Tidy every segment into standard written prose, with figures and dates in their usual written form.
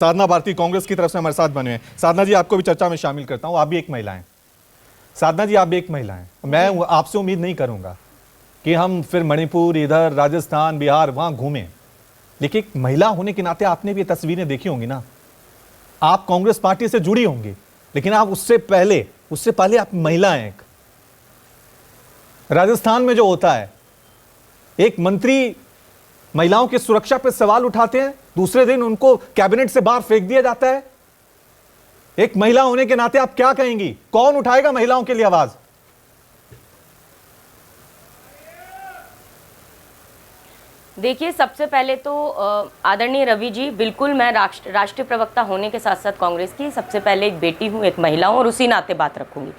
साधना भारती कांग्रेस की तरफ से हमारे साथ बने हैं। साधना जी, आपको भी चर्चा में शामिल करता हूं। आप भी एक महिला हैं। साधना जी, आप भी एक महिला हैं। मैं आपसे उम्मीद नहीं करूंगा कि हम फिर मणिपुर, इधर राजस्थान, बिहार वहां घूमें, लेकिन एक महिला होने के नाते आपने भी ये तस्वीरें देखी होंगी ना। आप कांग्रेस पार्टी से जुड़ी होंगी, लेकिन आप उससे पहले आप महिला हैं। एक राजस्थान में जो होता है, एक मंत्री महिलाओं की सुरक्षा पर सवाल उठाते हैं, दूसरे दिन उनको कैबिनेट से बाहर फेंक दिया जाता है। एक महिला होने के नाते आप क्या कहेंगी? कौन उठाएगा महिलाओं के लिए आवाज? देखिए, सबसे पहले तो आदरणीय रवि जी, बिल्कुल मैं राष्ट्रीय प्रवक्ता होने के साथ साथ कांग्रेस की सबसे पहले एक बेटी हूं, एक महिला हूं और उसी नाते बात रखूंगी।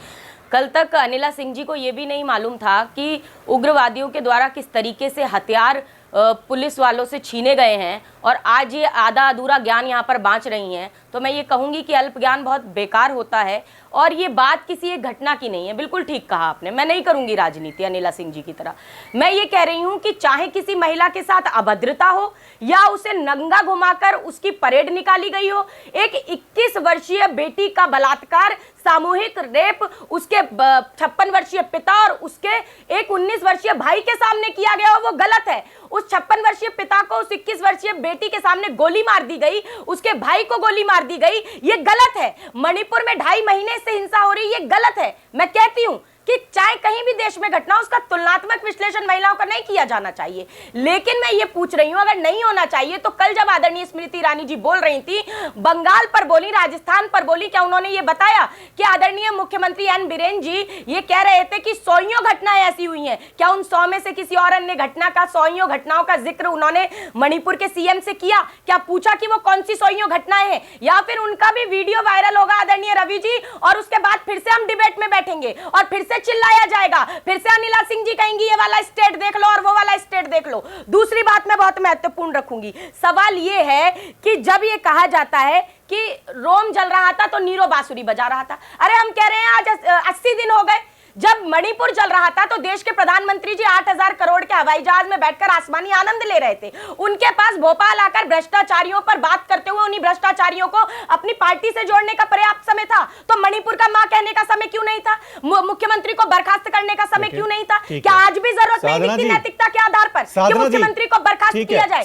कल तक अनिला सिंह जी को ये भी नहीं मालूम था कि उग्रवादियों के द्वारा किस तरीके से हथियार पुलिस वालों से छीने गए हैं और आज ये आधा अधूरा ज्ञान यहाँ पर बांट रही हैं। तो मैं ये कहूँगी कि अल्प ज्ञान बहुत बेकार होता है और ये बात किसी एक घटना की नहीं है। बिल्कुल ठीक कहा आपने। मैं नहीं करूँगी राजनीति अनिला सिंह जी की तरह। मैं ये कह रही हूँ कि चाहे किसी महिला के साथ अभद्रता हो या उसे नंगा घुमाकर उसकी परेड निकाली गई हो, एक 21 वर्षीय बेटी का बलात्कार, सामूहिक रेप उसके 56 वर्षीय पिता और उसके एक 19 वर्षीय भाई के सामने किया गया हो, वो गलत है। उस 56 वर्षीय पिता को उस 21 वर्षीय बेटी के सामने गोली मार दी गई, उसके भाई को गोली मार दी गई, ये गलत है। मणिपुर में 2.5 महीने से हिंसा हो रही है, ये गलत है। मैं कहती हूं कि चाहे कहीं भी देश में घटना, उसका तुलनात्मक विश्लेषण महिलाओं का नहीं किया जाना चाहिए। लेकिन मैं ये पूछ रही हूं, अगर नहीं होना चाहिए तो कल जब आदरणीय स्मृति ईरानी जी बोल रही थी, बंगाल पर बोली, राजस्थान पर बोली, क्या उन्होंने ये बताया कि आदरणीय मुख्यमंत्री एन बीरेन जी ये कह रहे थे कि 100 घटनाएं ऐसी हुई हैं? क्या उन 100 में से किसी और अन्य घटना का, 100 घटनाओं का जिक्र उन्होंने मणिपुर के सीएम से किया? क्या पूछा कि वो कौन सी 100 घटनाएं हैं? या फिर उनका भी वीडियो वायरल होगा आदरणीय रवि जी और उसके बाद फिर से हम डिबेट में बैठेंगे और फिर से चिल्लाया जाएगा, फिर से अनिला सिंह जी कहेंगी ये वाला स्टेट देख लो और वो वाला स्टेट देख लो। दूसरी बात मैं बहुत महत्वपूर्ण रखूंगी। सवाल ये है कि जब ये कहा जाता है कि रोम जल रहा था तो नीरो बांसुरी बजा रहा था, अरे हम कह रहे हैं आज 80 दिन हो गए। जब मणिपुर जल रहा था तो देश के प्रधानमंत्री जी 8000 करोड़ के हवाई जहाज में बैठकर आसमानी आनंद ले रहे थे। उनके पास भोपाल आकर भ्रष्टाचारियों पर बात करते हुए उन्हीं भ्रष्टाचारियों को अपनी पार्टी से जोड़ने का पर्याप्त समय था। तो मणिपुर का मां कहने का समय क्यों नहीं था? मुख्यमंत्री को बर्खास्त करने का समय क्यों नहीं था? क्या आज भी जरूरत नहीं दिखती नैतिकता के आधार पर कि मुख्यमंत्री को बर्खास्त किया जाए?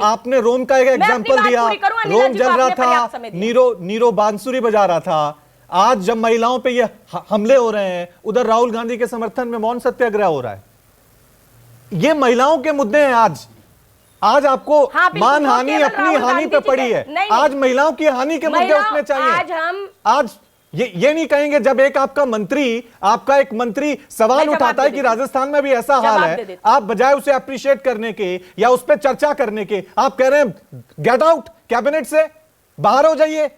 आपने रोम का एक एग्जाम्पल दिया, रोम जल रहा था, नीरो बांसुरी बजा रहा था। आज जब महिलाओं पे ये हमले हो रहे हैं, उधर राहुल गांधी के समर्थन में मौन सत्याग्रह हो रहा है। ये महिलाओं के मुद्दे हैं। आज आपको मानहानि अपनी हानि पे पड़ी है। आज महिलाओं की हानि के मुद्दे उठने चाहिए। आज ये नहीं कहेंगे जब आपका एक मंत्री सवाल उठाता है कि राजस्थान में भी ऐसा हाल है, आप बजाय उसे अप्रिशिएट करने के या उस पर चर्चा करने के, आप कह रहे हैं गेट आउट, कैबिनेट से बाहर हो जाइए।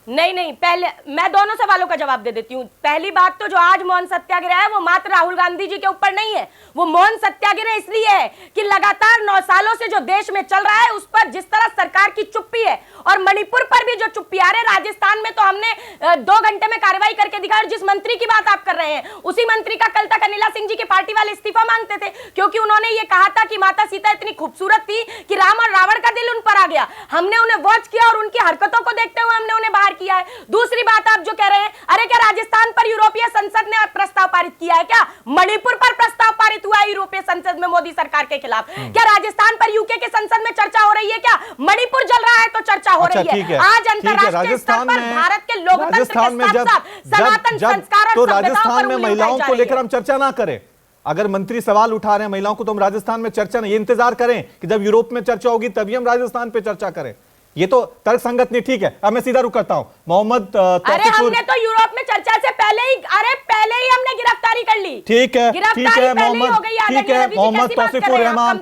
नहीं, पहले मैं दोनों सवालों का जवाब दे देती हूं। पहली बात तो जो आज मौन सत्याग्रह है वो मात्र राहुल गांधी जी के ऊपर नहीं है। वो मौन सत्याग्रह इसलिए है कि लगातार 9 सालों से जो देश में चल रहा है उस पर जिस तरह सरकार की चुप्पी है, और मणिपुर पर भी जो चुप्पी आ रही है। राजस्थान में तो हमने 2 घंटे में कार्रवाई करके दिखाया। जिस मंत्री की बात आप कर रहे हैं उसी मंत्री का कल तक अनिला सिंह जी की पार्टी वाले इस्तीफा मांगते थे, क्योंकि उन्होंने ये कहा था कि माता सीता इतनी खूबसूरत थी कि राम और रावण का दिल उन पर आ गया। हमने उन्हें वॉच किया और उनकी हरकतों को देखते हुए हमने उन्हें बाहर किया है। दूसरी बात आप जो कह रहे हैं, अरे क्या राजस्थान पर यूरोपीय संसद ने प्रस्ताव पारित किया है? क्या मणिपुर पर प्रस्ताव पारित हुआ है यूरोपीय संसद में मोदी सरकार के खिलाफ? क्या राजस्थान पर यूके के संसद में चर्चा हो रही है? क्या मणिपुर जल रहा है तो चर्चा हो रही है? आज अंतरराष्ट्रीय स्तर पर भारत के लोकतंत्र के साथ सनातन संस्कार तो राजस्थान में महिलाओं को लेकर हम चर्चा ना करें। अगर मंत्री सवाल उठा रहे हैं महिलाओं को, तो हम राजस्थान में चर्चा नहीं, इंतजार करें कि जब यूरोप में चर्चा होगी तभी हम राजस्थान पे चर्चा करें। ये तो तर्क संगत नहीं। ठीक है, अब मैं सीधा रुक करता हूं। मोहम्मद अरे हमने तो यूरोप में चर्चा से पहले ही हमने गिरफ्तारी कर ली। ठीक है मोहम्मद तौसीफुर रहमान।